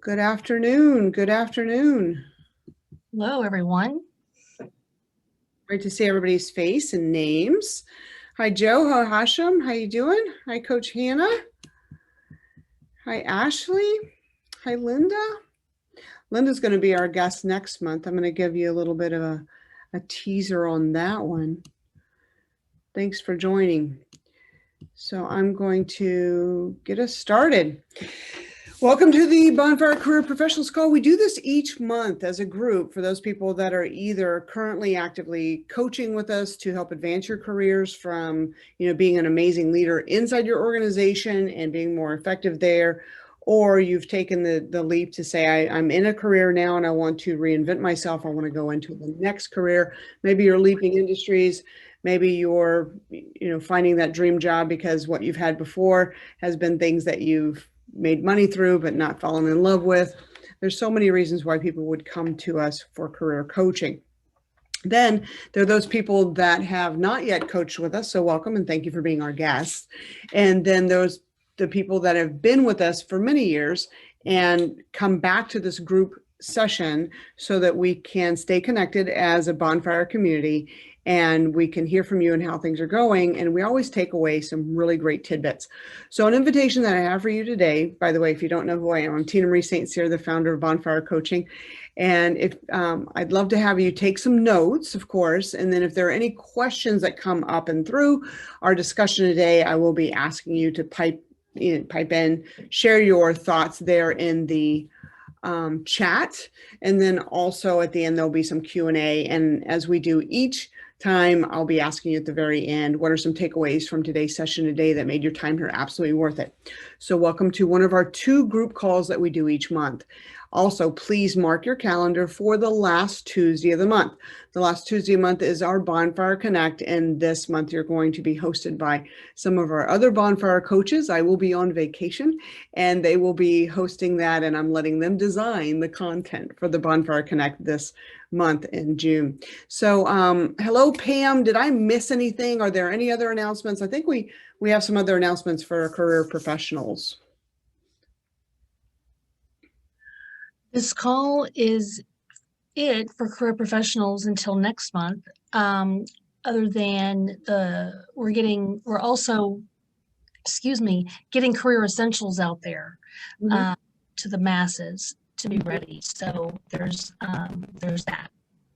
Good afternoon. Good afternoon. Hello, everyone. Great to see everybody's face and names. Hi, Joe. Hi, Hashem. How you doing? Hi, Coach Hannah. Hi, Ashley. Hi, Linda. Linda's going to be our guest next month. I'm going to give you a little bit of a teaser on that one. Thanks for joining. So I'm going to get us started. Welcome to the Bonfire Career Professionals call. We do this each month as a group for those people that are either currently actively coaching with us to help advance your careers from, being an amazing leader inside your organization and being more effective there, or you've taken the leap to say, I'm in a career now and I want to reinvent myself. I want to go into the next career. Maybe you're leaping industries. Maybe you're, finding that dream job because what you've had before has been things that you've made money through, but not fallen in love with. There's so many reasons why people would come to us for career coaching. Then there are those people that have not yet coached with us. So welcome and thank you for being our guests. And then the people that have been with us for many years and come back to this group session so that we can stay connected as a bonfire community and we can hear from you and how things are going. And we always take away some really great tidbits. So an invitation that I have for you today, by the way, if you don't know who I am, I'm Tina Marie St. Cyr, the founder of Bonfire Coaching. And if I'd love to have you take some notes, of course, and then if there are any questions that come up and through our discussion today, I will be asking you to pipe in, share your thoughts there in the chat. And then also at the end, there'll be some Q&A. And as we do each time, I'll be asking you at the very end, what are some takeaways from today's session today that made your time here absolutely worth it? So welcome to one of our 2 group calls that we do each month. Also, please mark your calendar for the last Tuesday of the month. The last Tuesday of the month is our Bonfire Connect, and this month you're going to be hosted by some of our other Bonfire coaches. I will be on vacation, and they will be hosting that, and I'm letting them design the content for the Bonfire Connect this month in June. So hello, Pam. Did I miss anything? Are there any other announcements? I think we have some other announcements for career professionals. This call is it for career professionals until next month. Other than we're also getting career essentials out there to the masses to be ready. So there's that.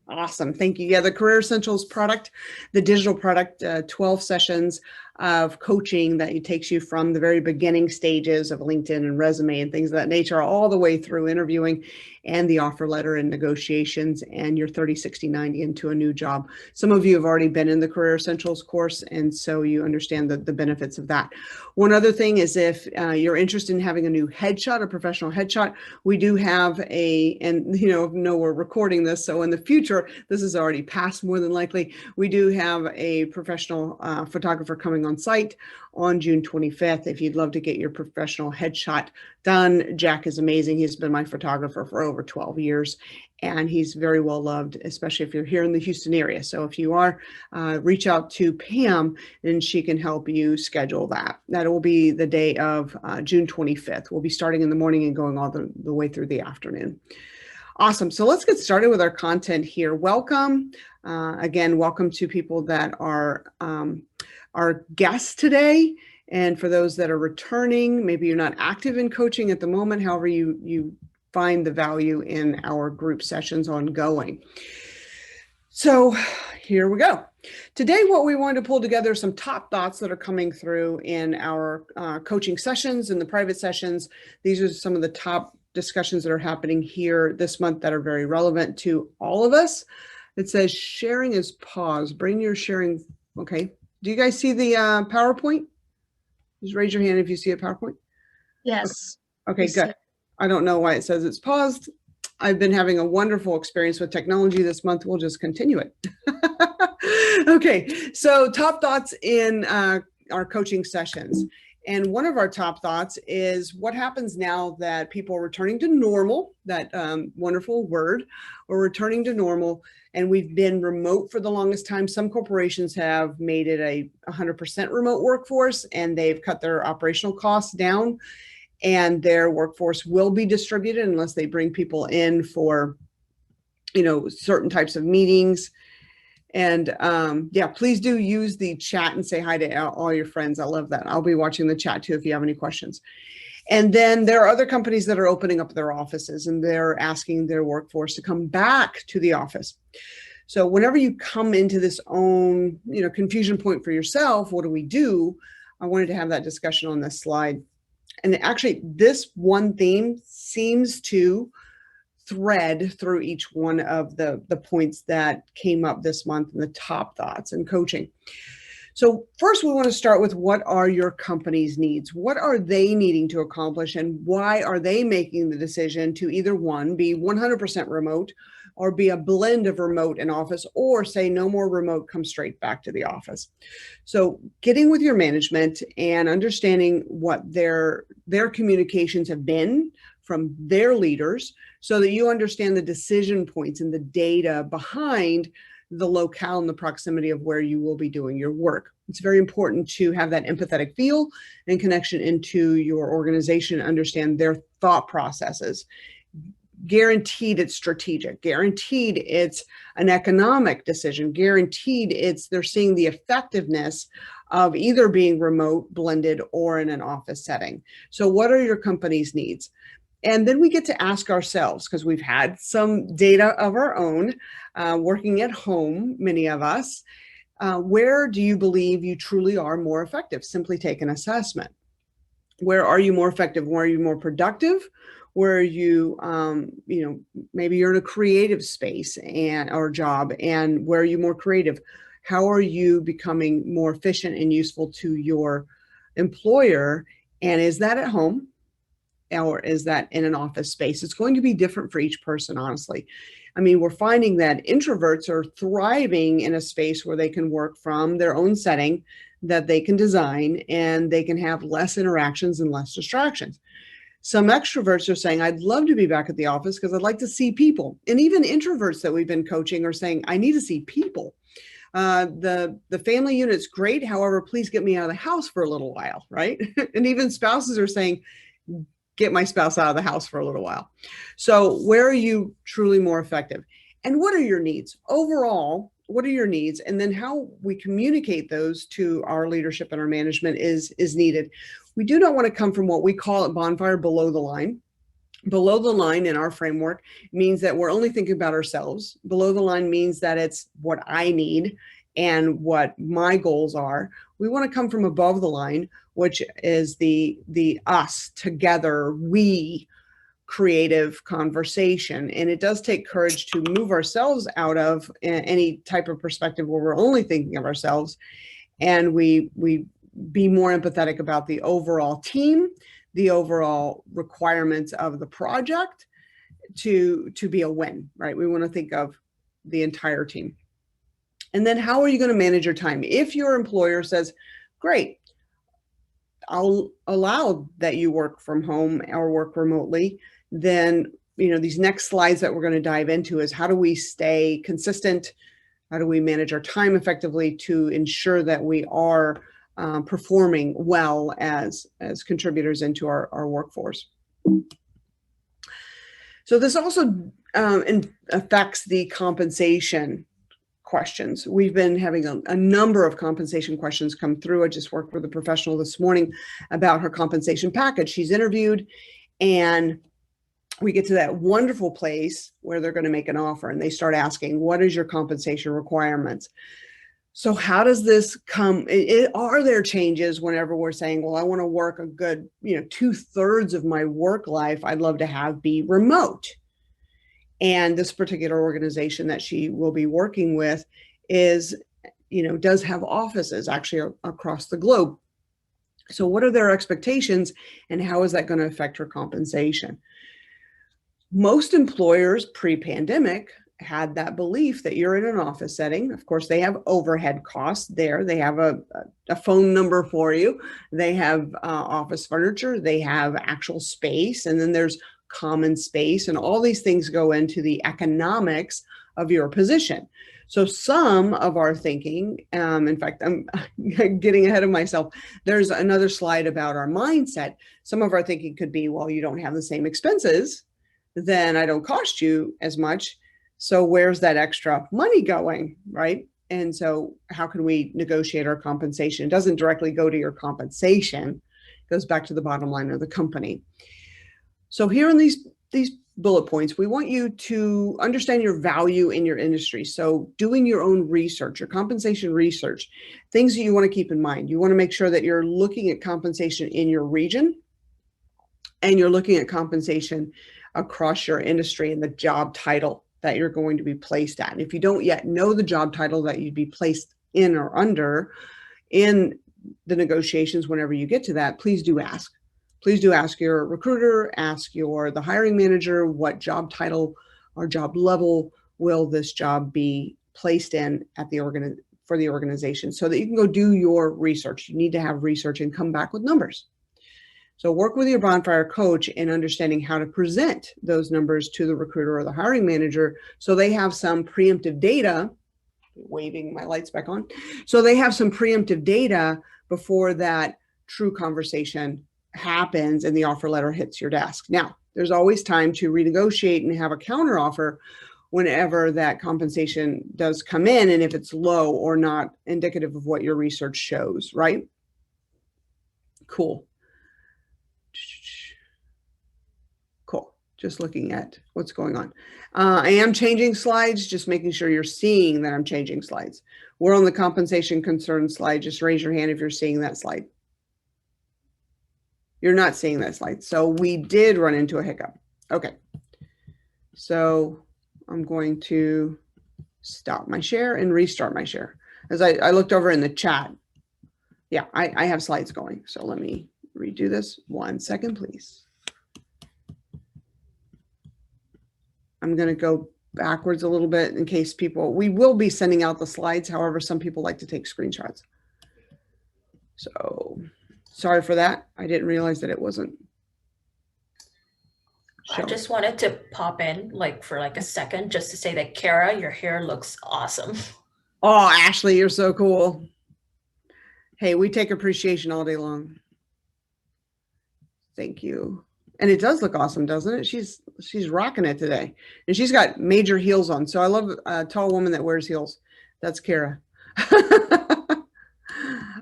Awesome. Thank you. Yeah, the Career Essentials product, the digital product, 12 sessions of coaching that takes you from the very beginning stages of LinkedIn and resume and things of that nature, all the way through interviewing and the offer letter and negotiations and your 30, 60, 90 into a new job. Some of you have already been in the Career Essentials course, and so you understand the benefits of that. One other thing is if you're interested in having a new headshot, a professional headshot, we do have we're recording this, so in the future, this is already past more than likely, we do have a professional photographer coming on site on June 25th. If you'd love to get your professional headshot done, Jack is amazing. He's been my photographer for over 12 years, and he's very well loved, especially if you're here in the Houston area. So if you are, reach out to Pam and she can help you schedule that. That will be the day of June 25th. We'll be starting in the morning and going all the way through the afternoon. Awesome. So let's get started with our content here. Welcome. Again, welcome to people that are our guests today. And for those that are returning, maybe you're not active in coaching at the moment, however, you find the value in our group sessions ongoing. So here we go. Today, what we wanted to pull together some top thoughts that are coming through in our coaching sessions and the private sessions. These are some of the top discussions that are happening here this month that are very relevant to all of us. It says sharing is paused. Bring your sharing. Okay. Do you guys see the PowerPoint? Just raise your hand if you see a PowerPoint. Yes. Okay, good. I don't know why it says it's paused. I've been having a wonderful experience with technology this month. We'll just continue it. Okay, so top thoughts in our coaching sessions. And one of our top thoughts is what happens now that people are returning to normal, that wonderful word, or returning to normal, and we've been remote for the longest time. Some corporations have made it a 100% remote workforce, and they've cut their operational costs down. and their workforce will be distributed unless they bring people in for, certain types of meetings. And yeah, please do use the chat and say hi to all your friends. I love that. I'll be watching the chat too if you have any questions. And then there are other companies that are opening up their offices and they're asking their workforce to come back to the office. So whenever you come into this own, confusion point for yourself, what do we do? I wanted to have that discussion on this slide. And actually, this one theme seems to thread through each one of the points that came up this month in the top thoughts in coaching. So first, we want to start with what are your company's needs? What are they needing to accomplish, and why are they making the decision to either one, be 100% remote, or be a blend of remote and office, or say no more remote, come straight back to the office? So getting with your management and understanding what their communications have been from their leaders so that you understand the decision points and the data behind the locale and the proximity of where you will be doing your work. It's very important to have that empathetic feel and connection into your organization and understand their thought processes. Guaranteed it's strategic, guaranteed it's an economic decision, guaranteed they're seeing the effectiveness of either being remote, blended, or in an office setting. So what are your company's needs? And then we get to ask ourselves, because we've had some data of our own, working at home, many of us, where do you believe you truly are more effective? Simply take an assessment. Where are you more effective? Where are you more productive? Where are you, maybe you're in a creative space or job, and where are you more creative? How are you becoming more efficient and useful to your employer? And is that at home? Or is that in an office space? It's going to be different for each person, honestly. I mean, we're finding that introverts are thriving in a space where they can work from their own setting that they can design, and they can have less interactions and less distractions. Some extroverts are saying, I'd love to be back at the office because I'd like to see people. And even introverts that we've been coaching are saying, I need to see people. The family unit's great. However, please get me out of the house for a little while, right? And even spouses are saying, get my spouse out of the house for a little while. So where are you truly more effective? And what are your needs? Overall, what are your needs? And then how we communicate those to our leadership and our management is needed. We do not want to come from what we call at Bonfire below the line. Below the line in our framework means that we're only thinking about ourselves. Below the line means that it's what I need and what my goals are. We want to come from above the line, which is the us together, we creative conversation. And it does take courage to move ourselves out of any type of perspective where we're only thinking of ourselves, and we be more empathetic about the overall team, the overall requirements of the project to be a win, right? We want to think of the entire team. And then how are you going to manage your time? If your employer says, great, I'll allow that you work from home or work remotely, then, these next slides that we're going to dive into is how do we stay consistent? How do we manage our time effectively to ensure that we are performing well as contributors into our workforce? So this also affects the compensation questions. We've been having a number of compensation questions come through. I just worked with a professional this morning about her compensation package. She's interviewed, and we get to that wonderful place where they're going to make an offer, and they start asking, what is your compensation requirements? So how does this come? Are there changes whenever we're saying, well, I want to work a good, 2/3 of my work life I'd love to have be remote? And this particular organization that she will be working with is, does have offices actually across the globe. So what are their expectations, and how is that going to affect her compensation? Most employers pre-pandemic had that belief that you're in an office setting. Of course, they have overhead costs there. They have a phone number for you. They have office furniture. They have actual space. And then there's common space. And all these things go into the economics of your position. So some of our thinking, in fact, I'm getting ahead of myself. There's another slide about our mindset. Some of our thinking could be, well, you don't have the same expenses, then I don't cost you as much. So where's that extra money going, right? And so how can we negotiate our compensation? It doesn't directly go to your compensation. It goes back to the bottom line of the company. So here in these bullet points, we want you to understand your value in your industry. So doing your own research, your compensation research, things that you want to keep in mind. You want to make sure that you're looking at compensation in your region and you're looking at compensation across your industry and the job title that you're going to be placed at. And if you don't yet know the job title that you'd be placed in or under in the negotiations, whenever you get to that, please do ask. Please do ask your recruiter, ask the hiring manager, what job title or job level will this job be placed in at the for the organization, so that you can go do your research. You need to have research and come back with numbers. So work with your Bonfire coach in understanding how to present those numbers to the recruiter or the hiring manager, so they have some preemptive data. Waving my lights back on. So they have some preemptive data before that true conversation happens and the offer letter hits your desk. Now, there's always time to renegotiate and have a counter offer whenever that compensation does come in, and if it's low or not indicative of what your research shows, right? Cool. Cool. Just looking at what's going on. I am changing slides, just making sure you're seeing that I'm changing slides. We're on the compensation concern slide. Just raise your hand if you're seeing that slide. You're not seeing that slide. So we did run into a hiccup. Okay. So I'm going to stop my share and restart my share. As I looked over in the chat, yeah, I have slides going. So let me redo this. 1 second, please. I'm going to go backwards a little bit in case we will be sending out the slides. However, some people like to take screenshots. So sorry for that. I didn't realize that it wasn't showing. I just wanted to pop in for a second just to say that Kara, your hair looks awesome. Oh, Ashley, you're so cool. Hey, we take appreciation all day long. Thank you. And it does look awesome, doesn't it? She's rocking it today. And she's got major heels on. So I love a tall woman that wears heels. That's Kara.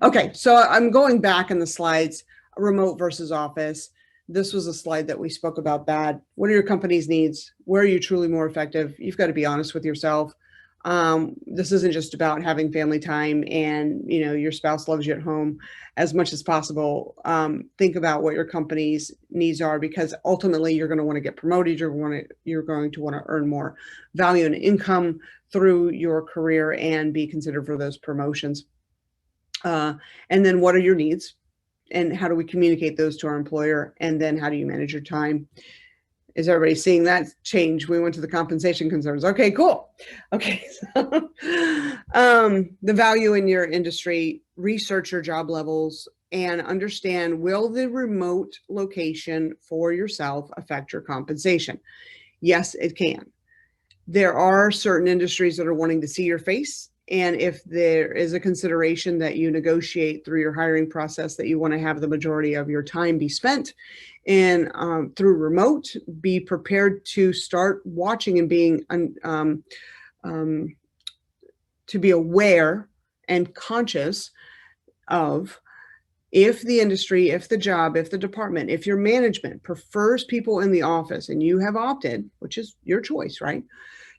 Okay, so I'm going back in the slides, remote versus office. This was a slide that we spoke about bad. What are your company's needs? Where are you truly more effective? You've got to be honest with yourself. This isn't just about having family time and your spouse loves you at home as much as possible. Think about what your company's needs are, because ultimately you're going to want to get promoted. You're going to want to earn more value and income through your career and be considered for those promotions. And then what are your needs and how do we communicate those to our employer? And then how do you manage your time? Is everybody seeing that change? We went to the compensation concerns. Okay, cool. Okay. So, the value in your industry, research your job levels and understand, will the remote location for yourself affect your compensation? Yes, it can. There are certain industries that are wanting to see your face. And if there is a consideration that you negotiate through your hiring process that you want to have the majority of your time be spent in through remote, be prepared to start watching and being to be aware and conscious of, if the industry, if the job, if the department, if your management prefers people in the office and you have opted, which is your choice, right,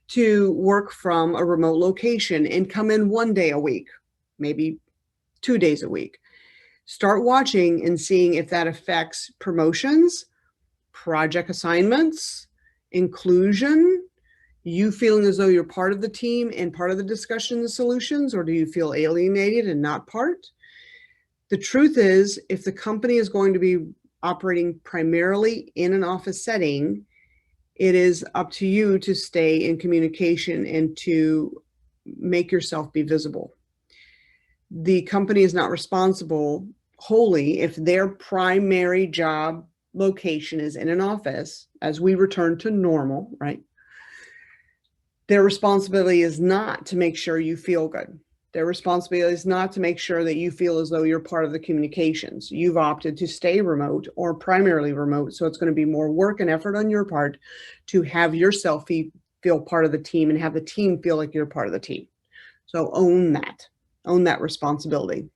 to work from a remote location and come in 1 day a week, maybe 2 days a week. Start watching and seeing if that affects promotions, project assignments, inclusion, you feeling as though you're part of the team and part of the discussion and solutions, or do you feel alienated and not part? The truth is, if the company is going to be operating primarily in an office setting, it is up to you to stay in communication and to make yourself be visible. The company is not responsible wholly if their primary job location is in an office as we return to normal, right? Their responsibility is not to make sure you feel good. Their responsibility is not to make sure that you feel as though you're part of the communications. You've opted to stay remote or primarily remote, so it's going to be more work and effort on your part to have yourself feel part of the team and have the team feel like you're part of the team. So own that responsibility.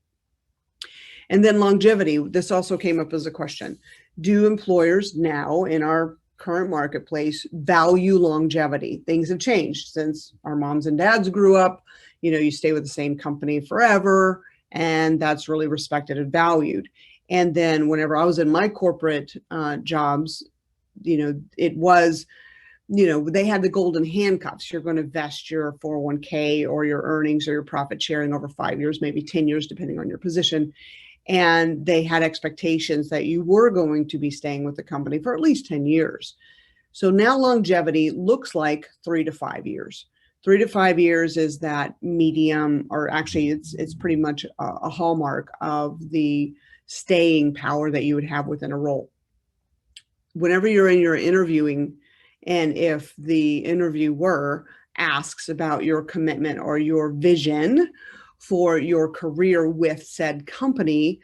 And then longevity, this also came up as a question. Do employers now in our current marketplace value longevity? Things have changed since our moms and dads grew up. You stay with the same company forever, and that's really respected and valued. And then whenever I was in my corporate jobs, it was, they had the golden handcuffs. You're going to vest your 401k or your earnings or your profit sharing over 5 years, maybe 10 years, depending on your position. And they had expectations that you were going to be staying with the company for at least 10 years. So now longevity looks like 3 to 5 years. 3 to 5 years is that medium, or actually it's pretty much a hallmark of the staying power that you would have within a role. Whenever you're in your interviewing, and if the interviewer asks about your commitment or your vision for your career with said company,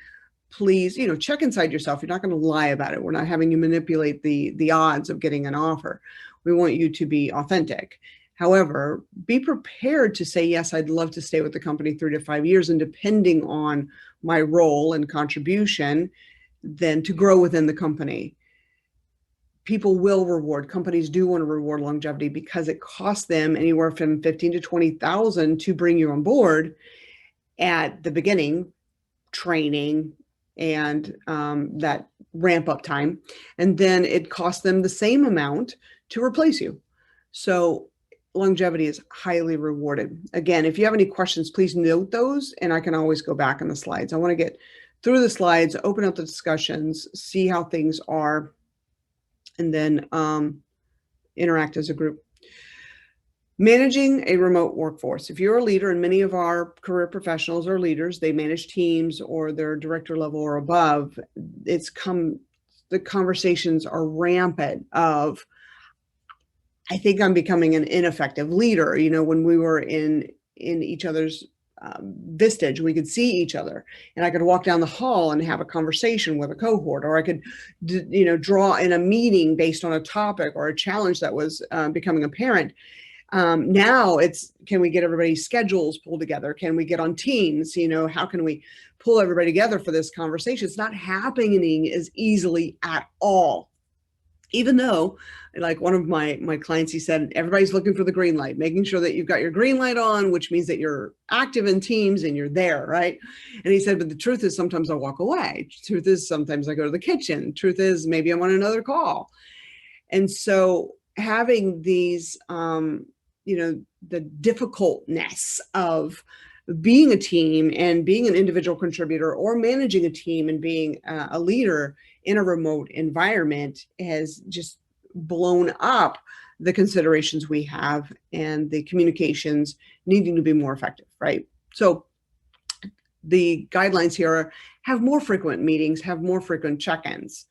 please, check inside yourself. You're not going to lie about it. We're not having you manipulate the odds of getting an offer. We want you to be authentic. However, be prepared to say, yes, I'd love to stay with the company 3 to 5 years, and depending on my role and contribution, then to grow within the company. People will reward, companies do want to reward longevity because it costs them anywhere from 15 to 20,000 to bring you on board at the beginning, training and that ramp up time. And then it costs them the same amount to replace you. So longevity is highly rewarded. Again, if you have any questions, please note those, and I can always go back on the slides. I want to get through the slides, open up the discussions, see how things are, and then interact as a group. Managing a remote workforce. If you're a leader, and many of our career professionals are leaders, they manage teams or they're director level or above, the conversations are rampant of, I think I'm becoming an ineffective leader. When we were in each other's Vistage, we could see each other, and I could walk down the hall and have a conversation with a cohort, or I could, draw in a meeting based on a topic or a challenge that was becoming apparent. Now it's, can we get everybody's schedules pulled together? Can we get on Teams? How can we pull everybody together for this conversation? It's not happening as easily at all. Even though, like one of my clients, he said, everybody's looking for the green light, making sure that you've got your green light on, which means that you're active in Teams and you're there, right? And he said, but the truth is sometimes I walk away. Truth is sometimes I go to the kitchen. Truth is maybe I'm on another call. And so having these, the difficultness of being a team and being an individual contributor, or managing a team and being a leader in a remote environment, has just blown up the considerations we have and the communications needing to be more effective, right? So the guidelines here are, have more frequent meetings, have more frequent check-ins.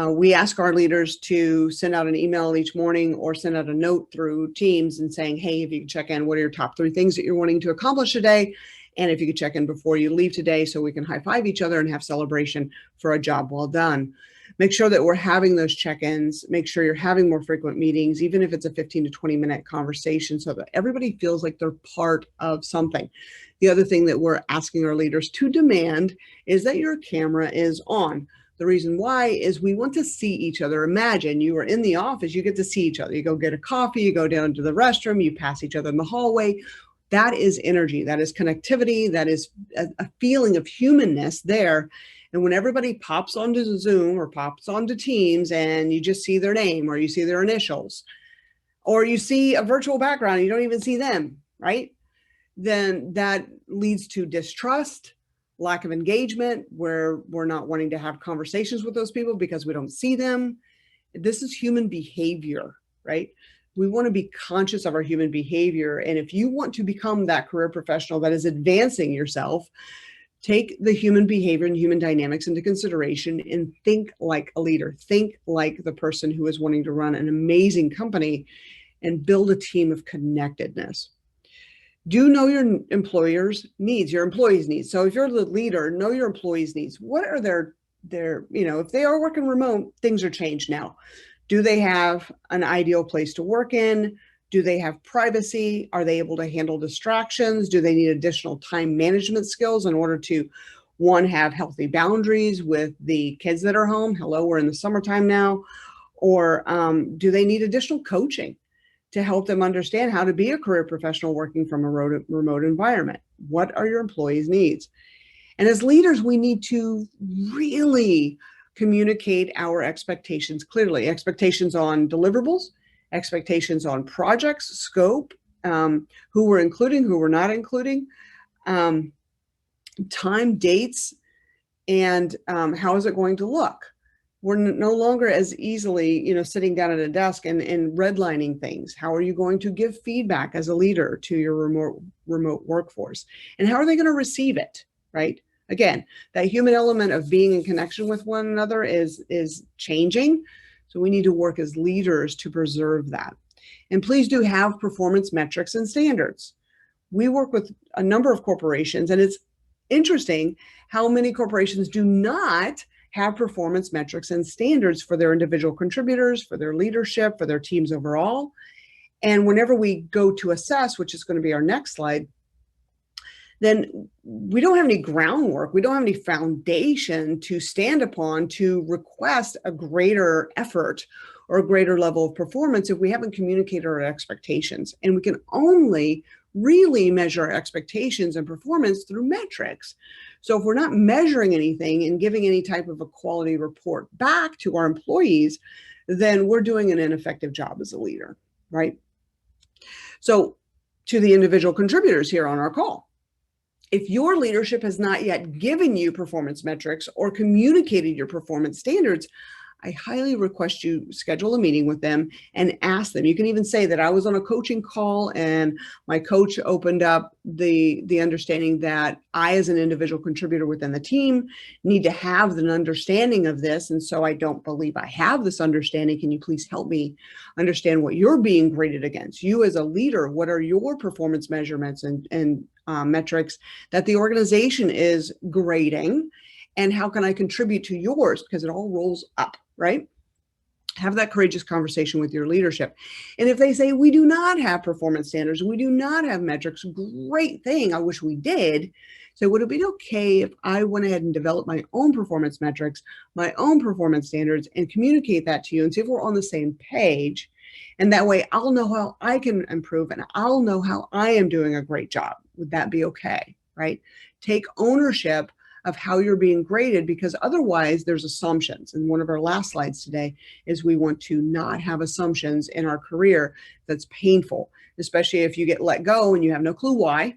We ask our leaders to send out an email each morning or send out a note through Teams and saying, hey, if you can check in, what are your top 3 things that you're wanting to accomplish today? And if you could check in before you leave today, so we can high five each other and have celebration for a job well done. Make sure that we're having those check-ins. Make sure you're having more frequent meetings, even if it's a 15 to 20-minute conversation, so that everybody feels like they're part of something. The other thing that we're asking our leaders to demand is that your camera is on. The reason why is we want to see each other. Imagine you are in the office, you get to see each other. You go get a coffee, you go down to the restroom, you pass each other in the hallway. That is energy, that is connectivity, that is a feeling of humanness there. And when everybody pops onto Zoom or pops onto Teams and you just see their name or you see their initials, or you see a virtual background and you don't even see them, right? Then that leads to distrust, lack of engagement, where we're not wanting to have conversations with those people because we don't see them. This is human behavior, right? We want to be conscious of our human behavior. And if you want to become that career professional that is advancing yourself, take the human behavior and human dynamics into consideration and think like a leader. Think like the person who is wanting to run an amazing company and build a team of connectedness. Do know your employer's needs, your employees' needs. So if you're the leader, know your employees' needs. What are their, if they are working remote, things are changed now. Do they have an ideal place to work in? Do they have privacy? Are they able to handle distractions? Do they need additional time management skills in order to, one, have healthy boundaries with the kids that are home? Hello, we're in the summertime now. Or do they need additional coaching to help them understand how to be a career professional working from a remote environment? What are your employees' needs? And as leaders, we need to really communicate our expectations clearly. Expectations on deliverables, expectations on projects, scope, who we're including, who we're not including, time, dates, and how is it going to look? We're no longer as easily, sitting down at a desk and redlining things. How are you going to give feedback as a leader to your remote workforce? And how are they going to receive it, right? Again, that human element of being in connection with one another is changing. So we need to work as leaders to preserve that. And please do have performance metrics and standards. We work with a number of corporations, and it's interesting how many corporations do not have performance metrics and standards for their individual contributors, for their leadership, for their teams overall. And whenever we go to assess, which is going to be our next slide, then we don't have any groundwork. We don't have any foundation to stand upon to request a greater effort or a greater level of performance if we haven't communicated our expectations. And we can only really measure our expectations and performance through metrics. So if we're not measuring anything and giving any type of a quality report back to our employees, then we're doing an ineffective job as a leader, right? So to the individual contributors here on our call, if your leadership has not yet given you performance metrics or communicated your performance standards, I highly request you schedule a meeting with them and ask them. You can even say that I was on a coaching call and my coach opened up the understanding that I, as an individual contributor within the team, need to have an understanding of this. And so I don't believe I have this understanding. Can you please help me understand what you're being graded against? You as a leader, what are your performance measurements and metrics that the organization is grading? And how can I contribute to yours? Because it all rolls up, right? Have that courageous conversation with your leadership. And if they say, we do not have performance standards, we do not have metrics, great thing, I wish we did. So would it be okay if I went ahead and developed my own performance metrics, my own performance standards, and communicate that to you and see if we're on the same page? And that way I'll know how I can improve and I'll know how I am doing a great job. Would that be okay, right? Take ownership of how you're being graded, because otherwise there's assumptions. And one of our last slides today is we want to not have assumptions in our career. That's painful, especially if you get let go and you have no clue why.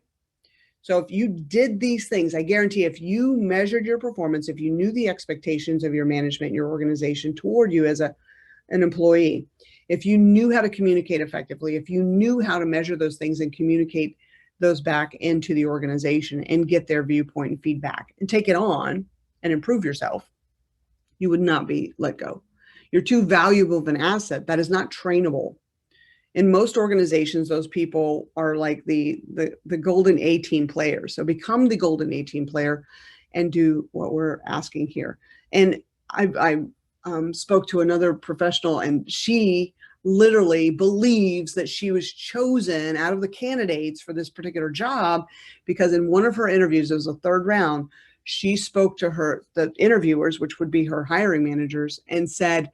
So if you did these things, I guarantee if you measured your performance, if you knew the expectations of your management, your organization toward you as an employee, if you knew how to communicate effectively, if you knew how to measure those things and communicate those back into the organization and get their viewpoint and feedback and take it on and improve yourself, you would not be let go. You're too valuable of an asset that is not trainable. In most organizations, those people are like the golden A-team players. So become the golden A-team player and do what we're asking here. And I spoke to another professional, and she literally believes that she was chosen out of the candidates for this particular job because in one of her interviews, it was a third round, she spoke to the interviewers, which would be her hiring managers, and said,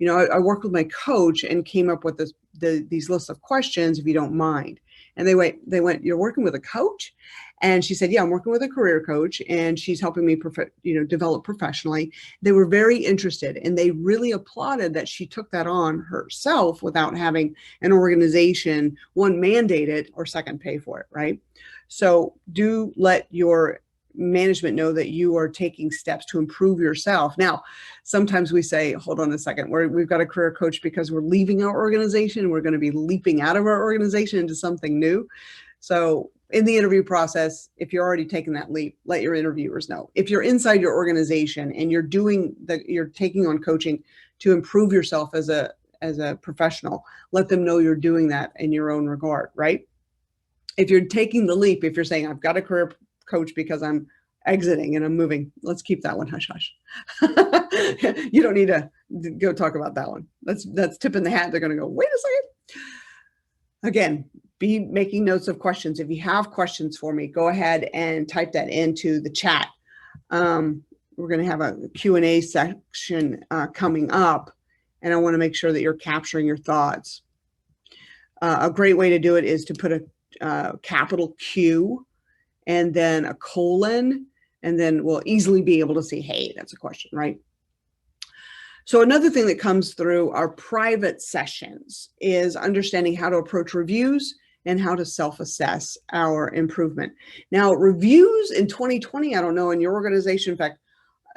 I worked with my coach and came up with these lists of questions, if you don't mind. And they went, you're working with a coach? And she said, yeah, I'm working with a career coach and she's helping me develop professionally. They were very interested and they really applauded that she took that on herself without having an organization, one, mandate it, or second, pay for it, right? So do let your management know that you are taking steps to improve yourself. Now, sometimes we say, hold on a second, we've got a career coach because we're leaving our organization. We're going to be leaping out of our organization into something new. So in the interview process, if you're already taking that leap, let your interviewers know. If you're inside your organization and you're taking on coaching to improve yourself as as a professional, let them know you're doing that in your own regard, right? If you're taking the leap, if you're saying, I've got a career coach because I'm exiting and I'm moving, let's keep that one hush hush. You don't need to go talk about that one. That's tip in the hat. They're going to go, wait a second. Again, be making notes of questions. If you have questions for me, go ahead and type that into the chat. We're going to have a Q&A section coming up, and I want to make sure that you're capturing your thoughts. A great way to do it is to put a capital Q and then a colon, and then we'll easily be able to see, hey, that's a question, right? So another thing that comes through our private sessions is understanding how to approach reviews and how to self-assess our improvement. Now, reviews in 2020, I don't know, in your organization, in fact,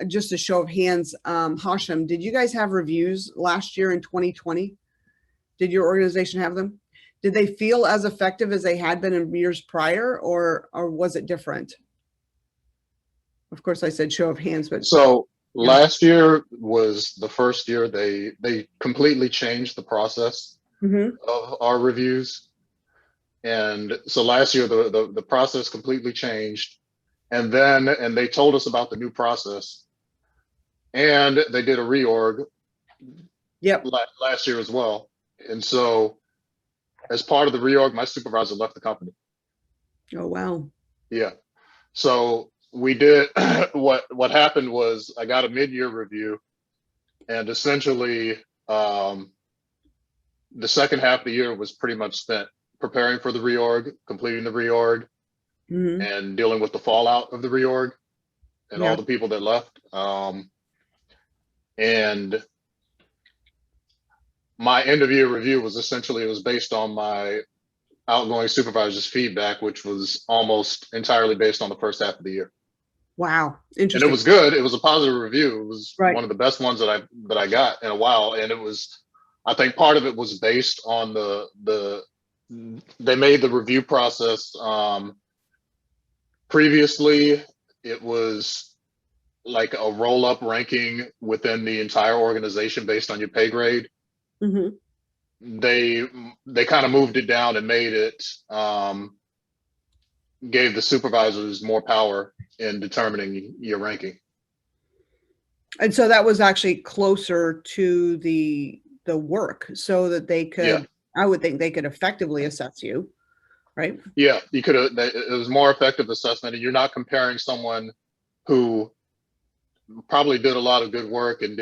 just a show of hands, Hashem, did you guys have reviews last year in 2020? Did your organization have them? Did they feel as effective as they had been in years prior, or was it different? Of course, I said show of hands, but so last year was the first year they completely changed the process of our reviews, and so last year the process completely changed, and they told us about the new process, and they did a reorg. Yep. Last year as well, and so as part of the reorg, my supervisor left the company. Oh, wow. Yeah. So we did what happened was I got a mid-year review, and essentially the second half of the year was pretty much spent preparing for the reorg, completing the reorg, and dealing with the fallout of the reorg and all the people that left. And my end of year review was essentially, it was based on my outgoing supervisor's feedback, which was almost entirely based on the first half of the year. Wow. Interesting. And it was good. It was a positive review. It was right. one of the best ones that I got in a while. And it was, I think part of it was based on they made the review process. Previously, it was like a roll-up ranking within the entire organization based on your pay grade. They kind of moved it down and made it, gave the supervisors more power in determining your ranking. And so that was actually closer to the work, so that they could, I would think they could effectively assess you, right? Yeah, you could have, it was more effective assessment, and you're not comparing someone who probably did a lot of good work and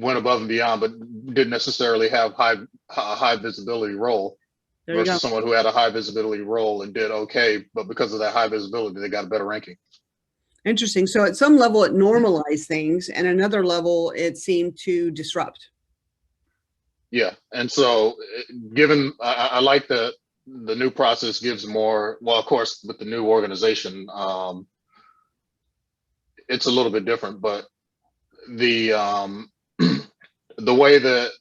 went above and beyond, but didn't necessarily have a high visibility role, versus someone who had a high visibility role and did okay, but because of that high visibility, they got a better ranking. Interesting. So at some level it normalized things, and another level it seemed to disrupt. Yeah, and so given, I like that the new process gives more, well, of course, with the new organization, it's a little bit different, but the way that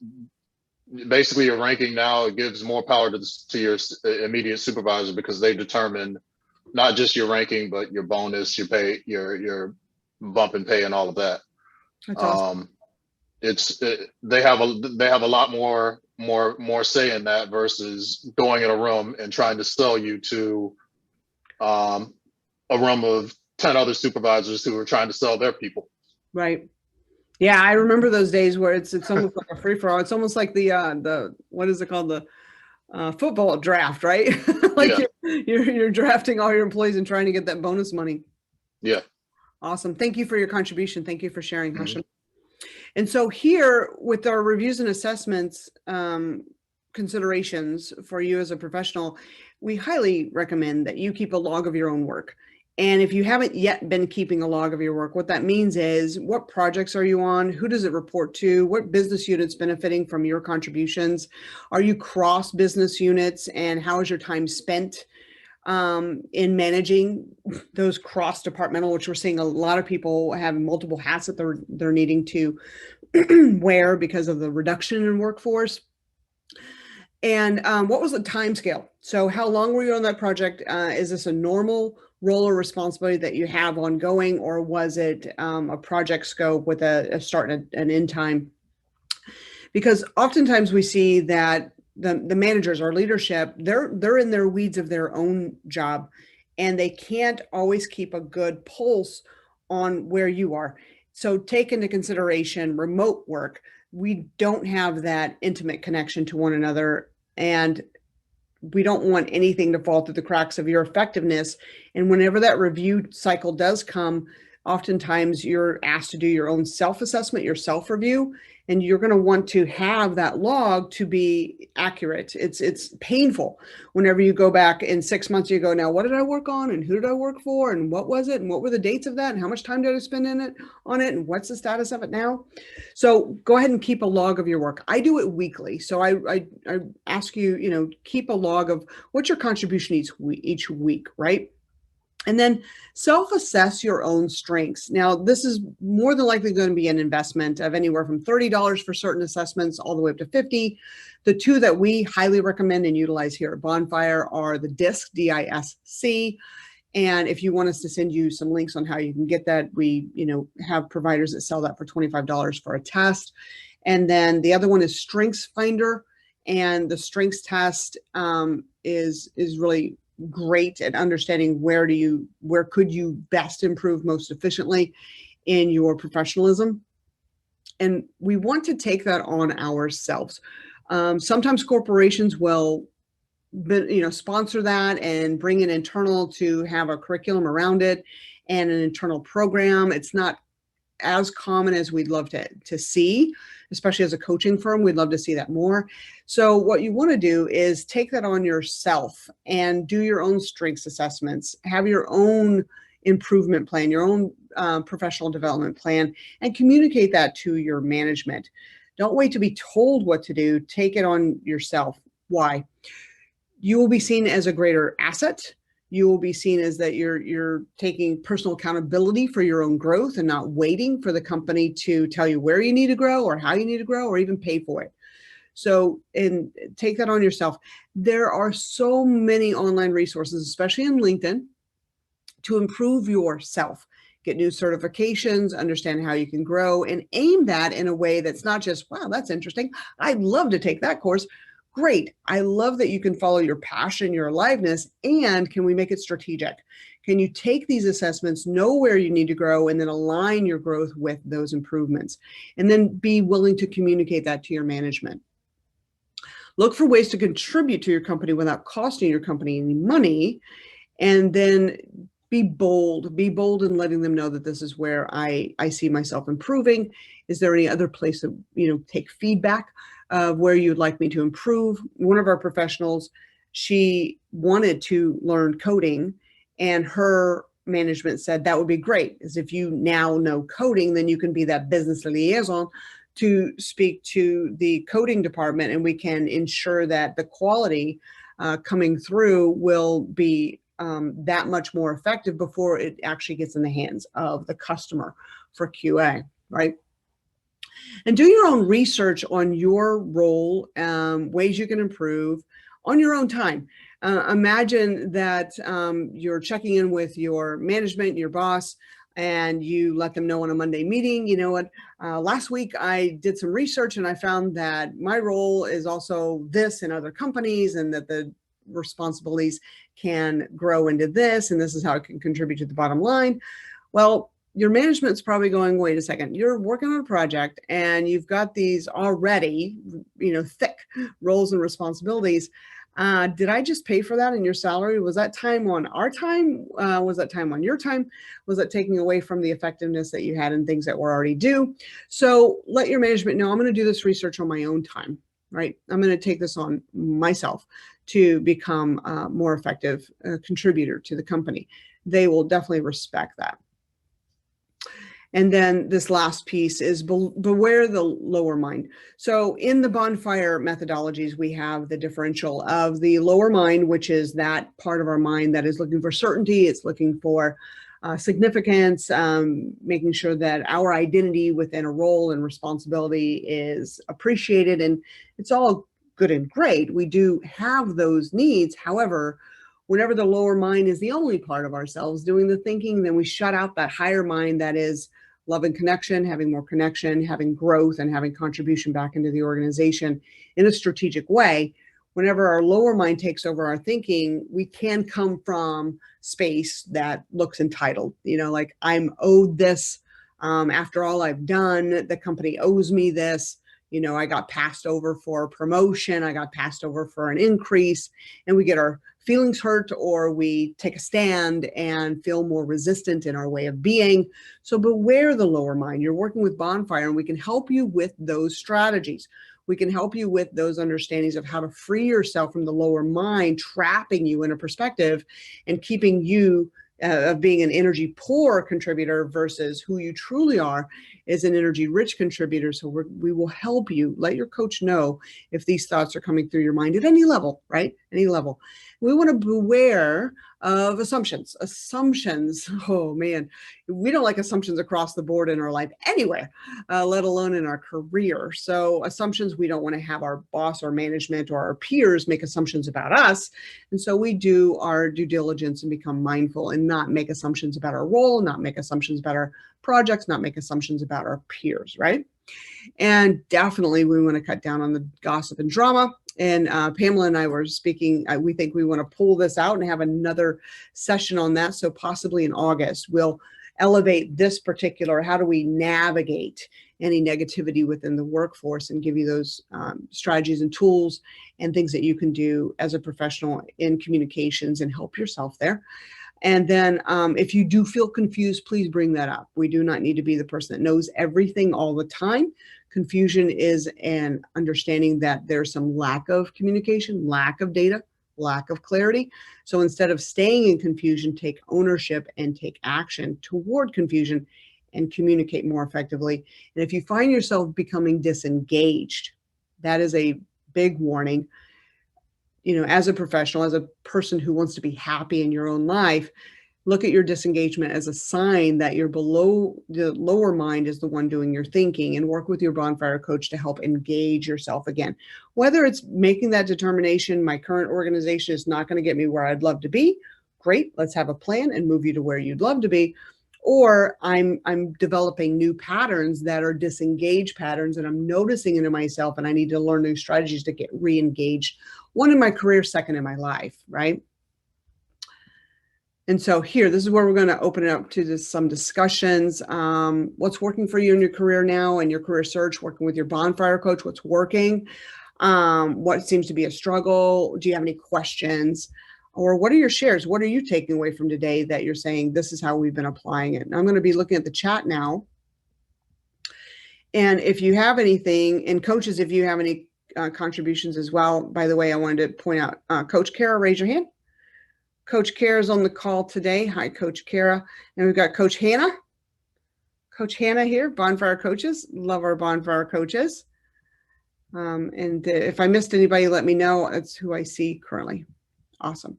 basically your ranking now, it gives more power to your immediate supervisor, because they determine not just your ranking, but your bonus, your pay, your bump in pay, and all of that. That's awesome. They have a lot more say in that, versus going in a room and trying to sell you to a room of 10 other supervisors who are trying to sell their people. Right. Yeah, I remember those days where it's almost like a free for all. It's almost like the what is it called, the football draft, right? Like you're drafting all your employees and trying to get that bonus money. Yeah. Awesome. Thank you for your contribution. Thank you for sharing, Hashem. And so here with our reviews and assessments considerations for you as a professional, we highly recommend that you keep a log of your own work. And if you haven't yet been keeping a log of your work, what that means is, what projects are you on? Who does it report to? What business units benefiting from your contributions? Are you cross business units? And how is your time spent in managing those cross departmental, which we're seeing a lot of people have multiple hats that they're needing to wear because of the reduction in workforce. And what was the time scale? So how long were you on that project? Is this a normal role or responsibility that you have ongoing, or was it a project scope with a start and an end time? Because oftentimes we see that the managers or leadership, they're in their weeds of their own job, and they can't always keep a good pulse on where you are. So take into consideration remote work. We don't have that intimate connection to one another, and we don't want anything to fall through the cracks of your effectiveness. And whenever that review cycle does come, oftentimes you're asked to do your own self-assessment, your self-review, and you're going to want to have that log to be accurate. It's painful whenever you go back in 6 months, you go, now, what did I work on, and who did I work for, and what was it, and what were the dates of that, and how much time did I spend on it, and what's the status of it now? So go ahead and keep a log of your work. I do it weekly. So I ask you, keep a log of what's your contribution each week, right? And then self-assess your own strengths. Now, this is more than likely going to be an investment of anywhere from $30 for certain assessments all the way up to $50. The two that we highly recommend and utilize here at Bonfire are the DISC, D-I-S-C. And if you want us to send you some links on how you can get that, we have providers that sell that for $25 for a test. And then the other one is Strengths Finder. And the strengths test is really great at understanding where could you best improve most efficiently in your professionalism. And we want to take that on ourselves. Sometimes corporations will sponsor that and bring an internal to have a curriculum around it and an internal program. It's not as common as we'd love to see, especially as a coaching firm. We'd love to see that more. So what you want to do is take that on yourself and do your own strengths assessments, have your own improvement plan, your own professional development plan, and communicate that to your management. Don't wait to be told what to do. Take it on yourself. Why? You will be seen as a greater asset. You will be seen as that you're taking personal accountability for your own growth and not waiting for the company to tell you where you need to grow or how you need to grow or even pay for it. So, and take that on yourself. There are so many online resources, especially in LinkedIn, to improve yourself. Get new certifications, understand how you can grow, and aim that in a way that's not just, wow, that's interesting, I'd love to take that course. Great. I love that you can follow your passion, your aliveness, and can we make it strategic? Can you take these assessments, know where you need to grow, and then align your growth with those improvements? And then be willing to communicate that to your management. Look for ways to contribute to your company without costing your company any money. And then be bold in letting them know that this is where I see myself improving. Is there any other place to, take feedback of where you'd like me to improve? One of our professionals, she wanted to learn coding, and her management said that would be great, is if you now know coding, then you can be that business liaison to speak to the coding department, and we can ensure that the quality coming through will be that much more effective before it actually gets in the hands of the customer for QA, right? And do your own research on your role, ways you can improve on your own time. Imagine that you're checking in with your management, your boss, and you let them know on a Monday meeting, you know what, last week I did some research and I found that my role is also this in other companies, and that the responsibilities can grow into this, and this is how it can contribute to the bottom line. Well, your management's probably going, wait a second, you're working on a project and you've got these already, thick roles and responsibilities. Did I just pay for that in your salary? Was that time on our time? Was that time on your time? Was that taking away from the effectiveness that you had in things that were already due? So let your management know, I'm going to do this research on my own time, right? I'm going to take this on myself to become a more effective contributor to the company. They will definitely respect that. And then this last piece is beware the lower mind. So in the Bonfire methodologies, we have the differential of the lower mind, which is that part of our mind that is looking for certainty. It's looking for significance, making sure that our identity within a role and responsibility is appreciated. And it's all good and great. We do have those needs. However, whenever the lower mind is the only part of ourselves doing the thinking, then we shut out that higher mind that is love and connection, having more connection, having growth, and having contribution back into the organization in a strategic way. Whenever our lower mind takes over our thinking, we can come from space that looks entitled, like I'm owed this. After all I've done, the company owes me this. I got passed over for a promotion. I got passed over for an increase, and we get our feelings hurt, or we take a stand and feel more resistant in our way of being. So beware the lower mind. You're working with Bonfire, and we can help you with those strategies. We can help you with those understandings of how to free yourself from the lower mind, trapping you in a perspective and keeping you of being an energy poor contributor versus who you truly are is an energy rich contributor. So we will help you. Let your coach know if these thoughts are coming through your mind at any level, right? Any level. We want to beware of assumptions. Assumptions, oh man, we don't like assumptions across the board in our life anywhere, let alone in our career. So assumptions, we don't want to have our boss or management or our peers make assumptions about us. And so we do our due diligence and become mindful and not make assumptions about our role, not make assumptions about our projects, not make assumptions about our peers, right? And definitely we want to cut down on the gossip and drama. And Pamela and I were speaking, we think we want to pull this out and have another session on that. So possibly in August, we'll elevate this particular, how do we navigate any negativity within the workforce, and give you those strategies and tools and things that you can do as a professional in communications and help yourself there. And then if you do feel confused, please bring that up. We do not need to be the person that knows everything all the time. Confusion is an understanding that there's some lack of communication, lack of data, lack of clarity. So instead of staying in confusion, take ownership and take action toward confusion and communicate more effectively. And if you find yourself becoming disengaged, that is a big warning. As a professional, as a person who wants to be happy in your own life, look at your disengagement as a sign that you're below, the lower mind is the one doing your thinking, and work with your Bonfire coach to help engage yourself again. Whether it's making that determination, my current organization is not going to get me where I'd love to be. Great, let's have a plan and move you to where you'd love to be. Or I'm developing new patterns that are disengaged patterns, and I'm noticing it in myself, and I need to learn new strategies to get re-engaged. One in my career, second in my life, right? And so here, this is where we're going to open it up to some discussions. What's working for you in your career now and your career search, working with your Bonfire coach, what's working? What seems to be a struggle? Do you have any questions? Or what are your shares? What are you taking away from today that you're saying, this is how we've been applying it? And I'm going to be looking at the chat now. And if you have anything, and coaches, if you have any contributions as well, by the way, I wanted to point out, Coach Kara, raise your hand. Coach Kara is on the call today. Hi, Coach Kara. And we've got Coach Hannah. Coach Hannah here, Bonfire Coaches. Love our Bonfire Coaches. And if I missed anybody, let me know. That's who I see currently. Awesome.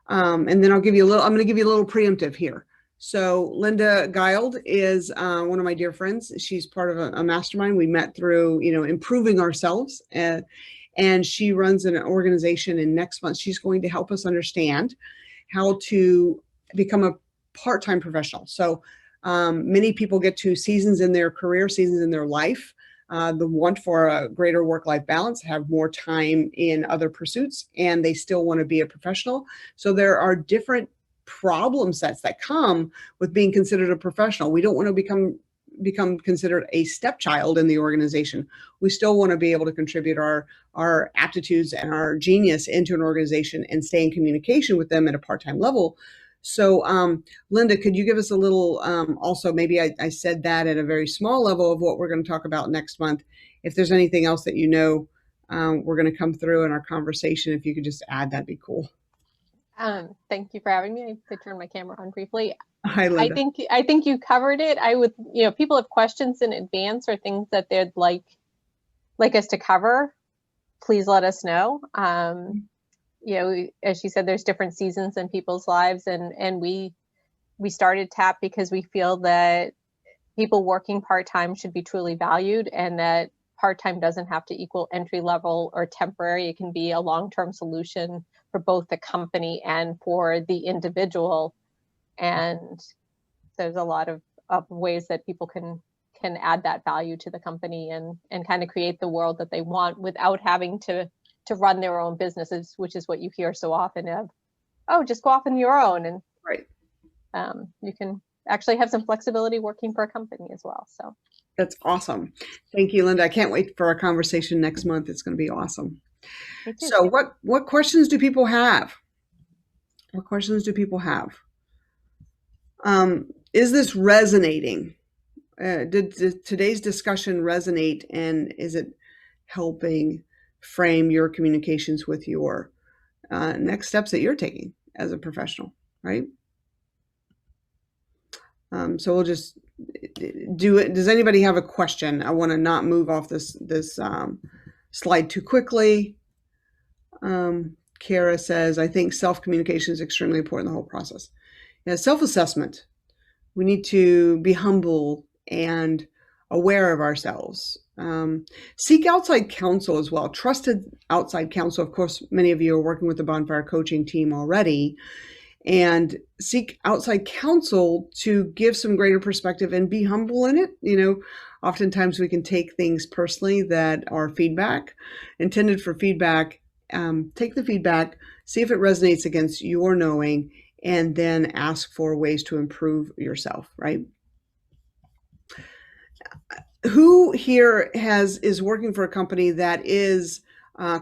And then I'm going to give you a little preemptive here. So Linda Guild is one of my dear friends. She's part of a mastermind. We met through, improving ourselves. And she runs an organization, and next month she's going to help us understand how to become a part-time professional. So many people get to seasons in their career, seasons in their life, the want for a greater work-life balance, have more time in other pursuits, and they still want to be a professional. So there are different problem sets that come with being considered a professional. We don't want to become considered a stepchild in the organization. We still want to be able to contribute our aptitudes and our genius into an organization and stay in communication with them at a part-time level. So Linda, could you give us a little, also maybe I said that at a very small level of what we're going to talk about next month. If there's anything else that we're going to come through in our conversation, if you could just add, that'd be cool. Thank you for having me. I could turn my camera on briefly. Hi, Linda. I think you covered it. I would, people have questions in advance or things that they'd like us to cover. Please let us know. As she said, there's different seasons in people's lives, and we started TAP because we feel that people working part-time should be truly valued, and that part-time doesn't have to equal entry level or temporary. It can be a long-term solution for both the company and for the individual. And there's a lot of of ways that people can add that value to the company and kind of create the world that they want without having to run their own businesses, which is what you hear so often of, oh, just go off on your own. And Right. You can actually have some flexibility working for a company as well. So That's awesome. Thank you, Linda. I can't wait for our conversation next month. It's going to be awesome. me too. So what questions do people have? What questions do people have? Is this resonating? Did today's discussion resonate, and is it helping frame your communications with your next steps that you're taking as a professional, right? So we'll just do it. Does anybody have a question? I want to not move off this slide too quickly. Kara says, I think self-communication is extremely important in the whole process. Yeah, self-assessment. We need to be humble and aware of ourselves. Seek outside counsel as well. Trusted outside counsel. Of course, many of you are working with the Bonfire coaching team already. And seek outside counsel to give some greater perspective and be humble in it. You know, oftentimes we can take things personally that are feedback, intended for feedback. Take the feedback, see if it resonates against your knowing, and then ask for ways to improve yourself, right? Who here is working for a company that is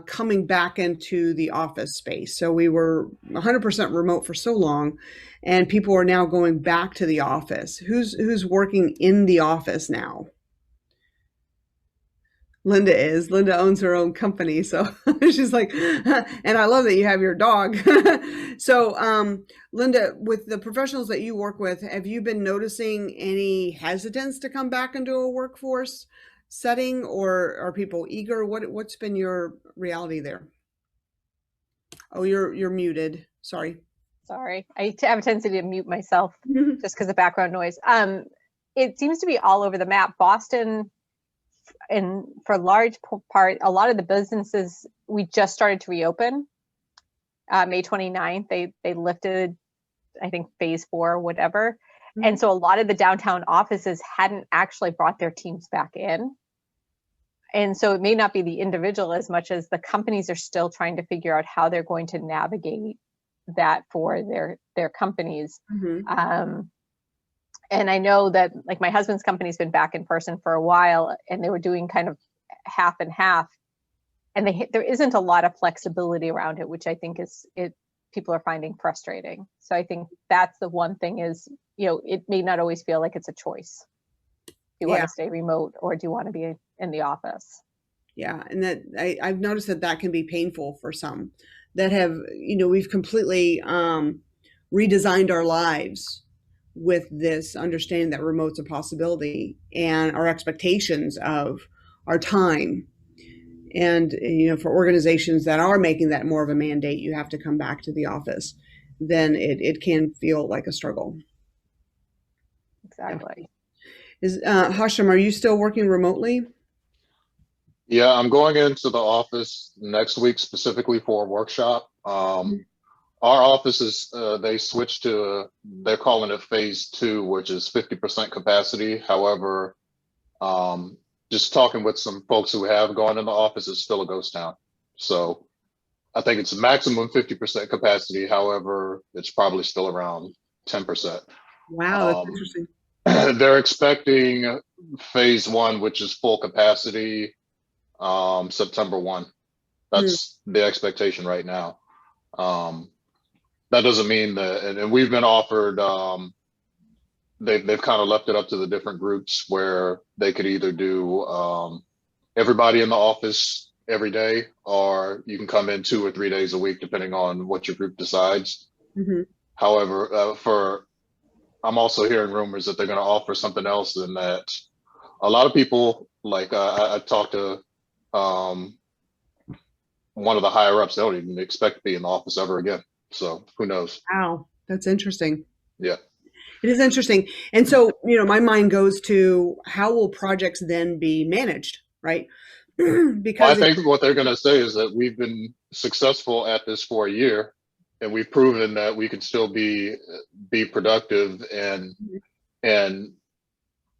coming back into the office space? So we were 100% remote for so long, and people are now going back to the office. Who's working in the office now? Linda is. Linda owns her own company, so she's like, and I love that you have your dog. So, Linda, with the professionals that you work with, have you been noticing any hesitance to come back into a workforce setting, or are people eager? What's been your reality there? Oh, you're muted. Sorry. Sorry, I have a tendency to mute myself just because of background noise. It seems to be all over the map. Boston, and for large part, a lot of the businesses, we just started to reopen. May 29th, they lifted, I think, phase 4, whatever. And so a lot of the downtown offices hadn't actually brought their teams back in. And so it may not be the individual as much as the companies are still trying to figure out how they're going to navigate that for their companies. And I know that, like, my husband's company's been back in person for a while, and they were doing kind of half and half. And there isn't a lot of flexibility around it, which I think people are finding frustrating. So I think that's the one thing is, you know, it may not always feel like it's a choice. Do you want to stay remote, or do you want to be in the office? Yeah, and that I've noticed that can be painful for some that have, you know, we've completely redesigned our lives with this understanding that remote's a possibility, and our expectations of our time. And, you know, for organizations that are making that more of a mandate, you have to come back to the office, then it can feel like a struggle. Exactly. Hashim, are you still working remotely? Yeah, I'm going into the office next week specifically for a workshop. Our offices, they switched to, they're calling it phase 2, which is 50% capacity. However, just talking with some folks who have gone in the office, is still a ghost town. So I think it's a maximum 50% capacity. However, it's probably still around 10%. Wow, that's interesting. They're expecting phase 1, which is full capacity, September 1. That's the expectation right now. That doesn't mean that, and we've been offered, they've kind of left it up to the different groups where they could either do everybody in the office every day, or you can come in 2 or 3 days a week, depending on what your group decides. However, I'm also hearing rumors that they're going to offer something else, and that a lot of people, like I talked to one of the higher ups, they don't even expect to be in the office ever again. So who knows? Wow, that's interesting. Yeah. It is interesting. And so, you know, my mind goes to how will projects then be managed, right? Because I think what they're going to say is that we've been successful at this for a year, and we've proven that we can still be productive and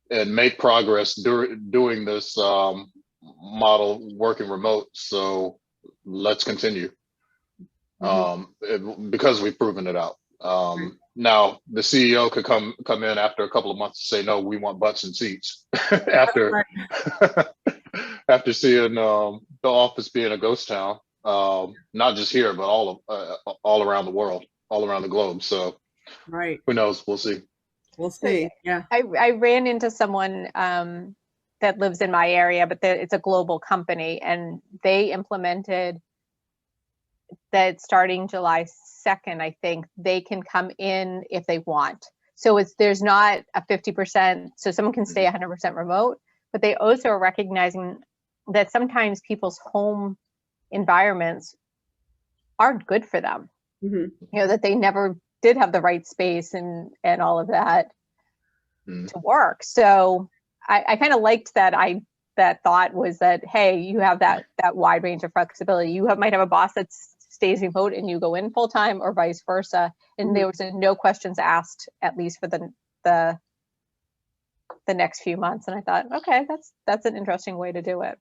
and make progress doing this model working remote. So let's continue because we've proven it out. Now the CEO could come in after a couple of months and say, no, we want butts and seats after after seeing the office being a ghost town, not just here, but all around the world, all around the globe. So who knows? We'll see. We'll see. Yeah. I ran into someone that lives in my area, but it's a global company, and they implemented that starting July 2nd, I think they can come in if they want. So there's not a 50%, so someone can stay 100% remote, but they also are recognizing that sometimes people's home environments aren't good for them. You know, that they never did have the right space and all of that to work. So I kind of liked that thought was that, hey, you have that wide range of flexibility. You might have a boss that stays remote and you go in full time, or vice versa. And there was no questions asked, at least for the next few months. And I thought, okay, that's an interesting way to do it.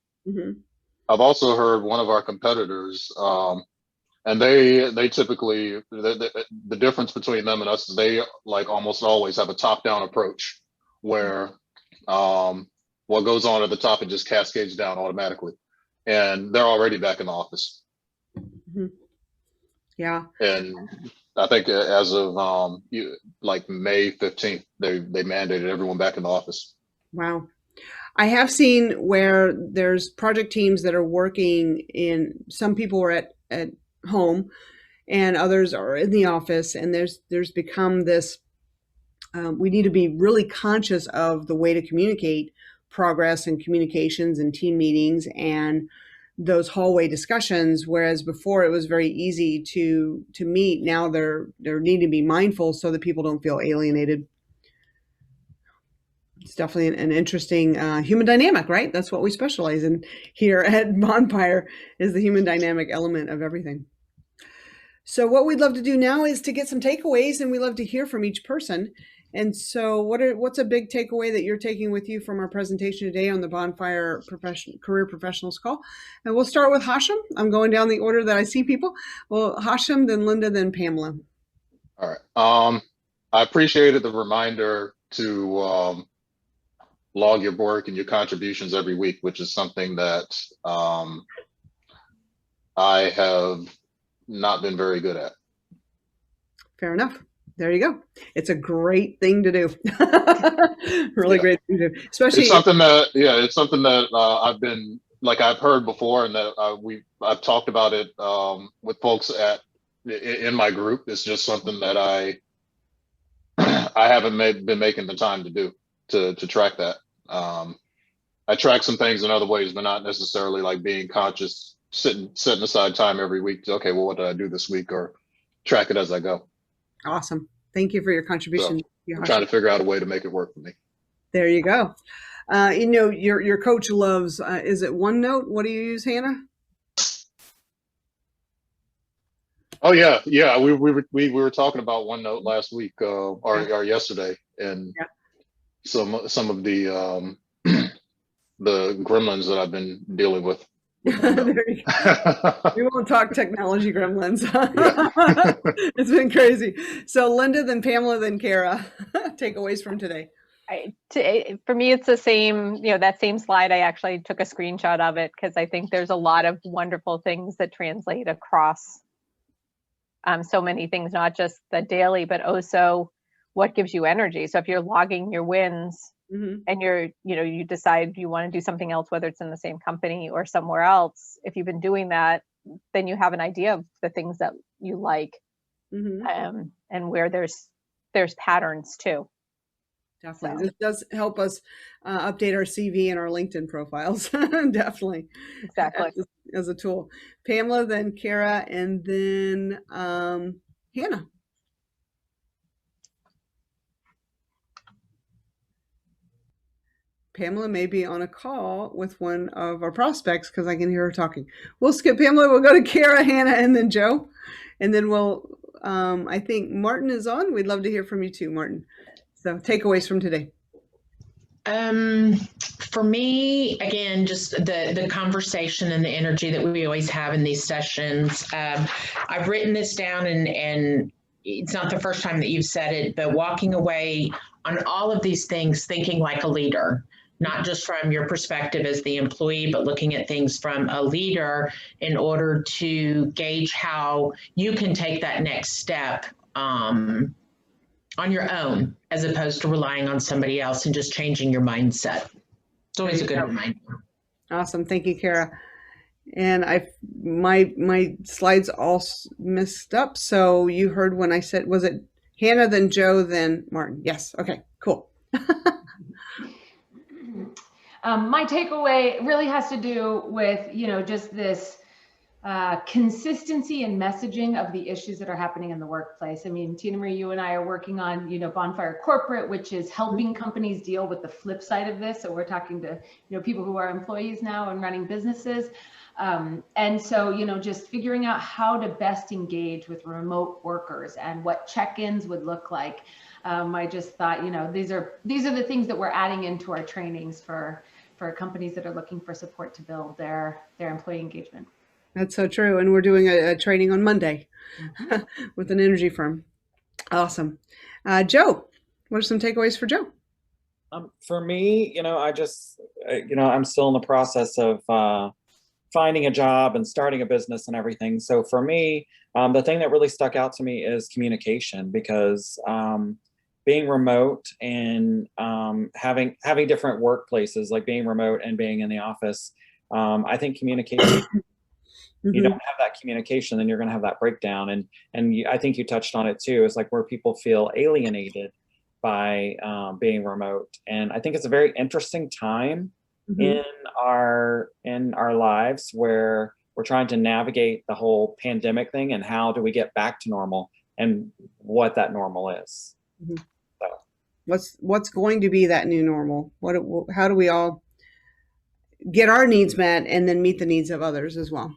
I've also heard one of our competitors, and they typically, the difference between them and us is they like almost always have a top-down approach where what goes on at the top, it just cascades down automatically. And they're already back in the office. Yeah. And I think as of like May 15th, they mandated everyone back in the office. Wow. I have seen where there's project teams that are working some people are at home and others are in the office, and there's become this, we need to be really conscious of the way to communicate progress and communications and team meetings and those hallway discussions, whereas before it was very easy to meet. Now they're need to be mindful so that people don't feel alienated. It's definitely an interesting human dynamic, right? That's what we specialize in here at Bonfire, is the human dynamic element of everything. So what we'd love to do now is to get some takeaways, and we love to hear from each person. And so what's a big takeaway that you're taking with you from our presentation today on the Bonfire Career Professionals call? And we'll start with Hashem. I'm going down the order that I see people. Well, Hashem, then Linda, then Pamela. All right. I appreciated the reminder to log your work and your contributions every week, which is something that I have not been very good at. Fair enough. There you go. It's a great thing to do. Really great thing to do. Especially it's something that I've been, like, I've heard before, and that I've talked about it with folks in my group. It's just something that I haven't been making the time to do to track that. I track some things in other ways, but not necessarily like being conscious, setting aside time every week to, okay, well, what did I do this week, or track it as I go. Awesome. Thank you for your contribution. So I'm trying to figure out a way to make it work for me. There you go. You know, your coach loves, is it OneNote? What do you use, Hannah? Oh yeah. Yeah. We were talking about OneNote last week, or yesterday, and some of the gremlins that I've been dealing with. We won't talk technology gremlins. It's been crazy. So Linda, then Pamela, then Kara. Takeaways from today. For me, it's the same, that same slide. I actually took a screenshot of it because I think there's a lot of wonderful things that translate across so many things, not just the daily, but also what gives you energy. So if you're logging your wins, and you decide you want to do something else, whether it's in the same company or somewhere else, if you've been doing that, then you have an idea of the things that you like, and where there's patterns too. Definitely. So. This does help us update our CV and our LinkedIn profiles. Definitely. Exactly. As a tool. Pamela, then Kara, and then Hannah. Pamela may be on a call with one of our prospects because I can hear her talking. We'll skip Pamela. We'll go to Kara, Hannah, and then Joe. And then I think Martin is on. We'd love to hear from you too, Martin. So takeaways from today. For me, again, just the conversation and the energy that we always have in these sessions. I've written this down, and it's not the first time that you've said it, but walking away on all of these things, thinking like a leader, not just from your perspective as the employee, but looking at things from a leader in order to gauge how you can take that next step on your own, as opposed to relying on somebody else and just changing your mindset. It's always a good reminder. Awesome. Thank you, Kara. And my slides all messed up. So you heard when I said, was it Hannah, then Joe, then Martin? Yes. Okay, cool. My takeaway really has to do with, just this consistency and messaging of the issues that are happening in the workplace. I mean, Tina Marie, you and I are working on, Bonfire Corporate, which is helping companies deal with the flip side of this. So we're talking to, people who are employees now and running businesses. And so, just figuring out how to best engage with remote workers and what check-ins would look like. I just thought, these are the things that we're adding into our trainings for companies that are looking for support to build their employee engagement. That's so true. And we're doing a training on Monday with an energy firm. Awesome. Joe, what are some takeaways for Joe? For me, I'm still in the process of finding a job and starting a business and everything. So for me, the thing that really stuck out to me is communication, because being remote and having different workplaces, like being remote and being in the office, I think communication. You don't have that communication, then you're going to have that breakdown. And I think you touched on it too. It's like where people feel alienated by being remote. And I think it's a very interesting time in our lives where we're trying to navigate the whole pandemic thing and how do we get back to normal and what that normal is. So. What's going to be that new normal? How do we all get our needs met and then meet the needs of others as well?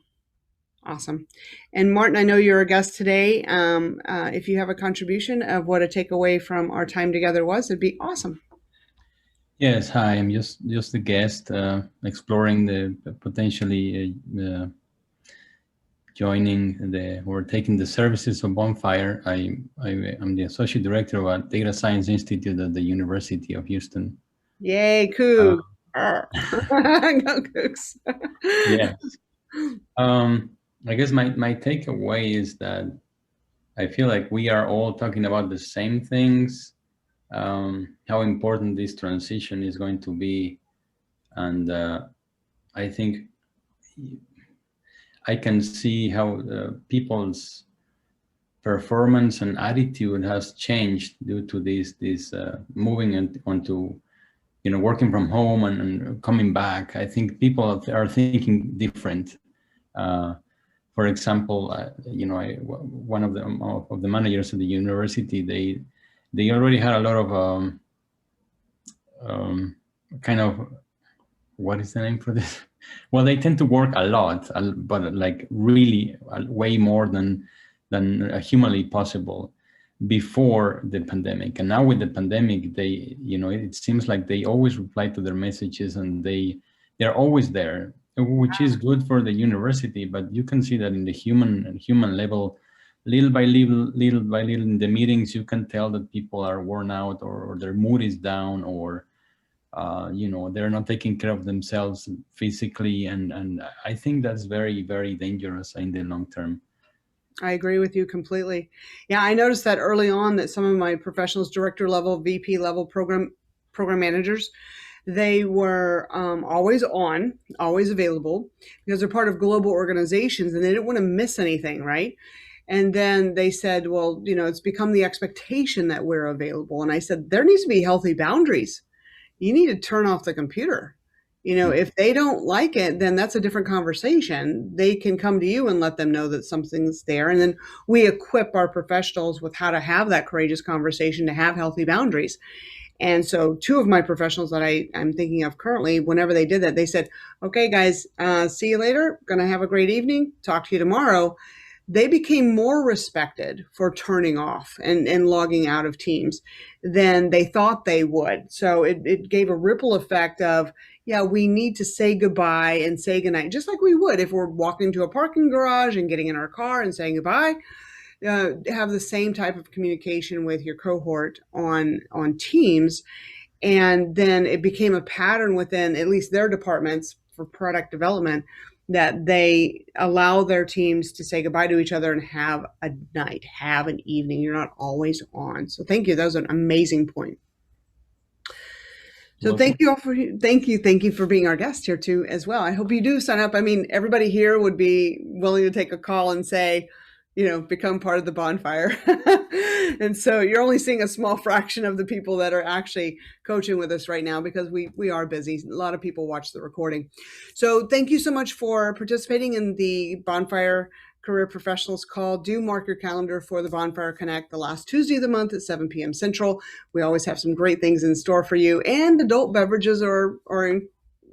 Awesome. And Martin, I know you're a guest today. If you have a contribution of what a takeaway from our time together was, it'd be awesome. Yes, hi. I'm just a guest, exploring the potentially joining or taking the services of Bonfire. I'm the associate director of a data science institute at the University of Houston. Yay, Coug! Go Cougs! Yes. I guess my takeaway is that I feel like we are all talking about the same things, how important this transition is going to be. And I think I can see how people's performance and attitude has changed due to this moving onto, working from home and coming back. I think people are thinking different. For example, one of the managers at the university, they already had a lot of kind of, what is the name for this? Well, they tend to work a lot, but like really way more than humanly possible before the pandemic. And now with the pandemic, they, it seems like they always reply to their messages and they're always there, which is good for the university, but you can see that in the human level, little by little in the meetings, you can tell that people are worn out or their mood is down, or they're not taking care of themselves physically, and I think that's very, very dangerous in the long term. I agree with you completely. Yeah, I noticed that early on that some of my professionals, director level, VP level program managers, they were always on, always available, because they're part of global organizations and they didn't want to miss anything, right? And then they said, well, it's become the expectation that we're available. And I said, there needs to be healthy boundaries. You need to turn off the computer. If they don't like it, then that's a different conversation. They can come to you and let them know that something's there. And then we equip our professionals with how to have that courageous conversation, to have healthy boundaries. And so two of my professionals that I'm thinking of currently, whenever they did that, they said, okay, guys, see you later. Going to have a great evening. Talk to you tomorrow. they became more respected for turning off and logging out of Teams than they thought they would. So it gave a ripple effect of, yeah, we need to say goodbye and say goodnight, just like we would if we're walking to a parking garage and getting in our car and saying goodbye. Have the same type of communication with your cohort on Teams. And then it became a pattern within at least their departments for product development that they allow their teams to say goodbye to each other and have a night, have an evening. You're not always on. So thank you. That was an amazing point. So thank you all for thank you for being our guest here too as well. I hope you do sign up. I mean, everybody here would be willing to take a call and say, become part of the Bonfire. And so you're only seeing a small fraction of the people that are actually coaching with us right now because we are busy. A lot of people watch the recording. So thank you so much for participating in the Bonfire Career Professionals call. Do mark your calendar for the Bonfire Connect the last Tuesday of the month at 7 p.m. Central. We always have some great things in store for you, and adult beverages are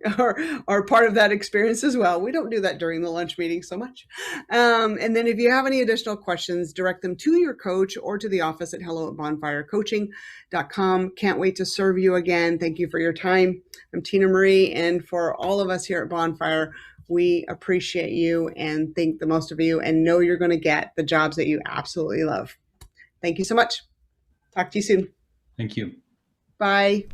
part of that experience as well. We don't do that during the lunch meeting so much. And then if you have any additional questions, direct them to your coach or to the office at hello@bonfirecoaching.com. Can't wait to serve you again. Thank you for your time. I'm Tina Marie, and for all of us here at Bonfire, we appreciate you and think the most of you and know you're going to get the jobs that you absolutely love. Thank you so much. Talk to you soon. Thank you. Bye.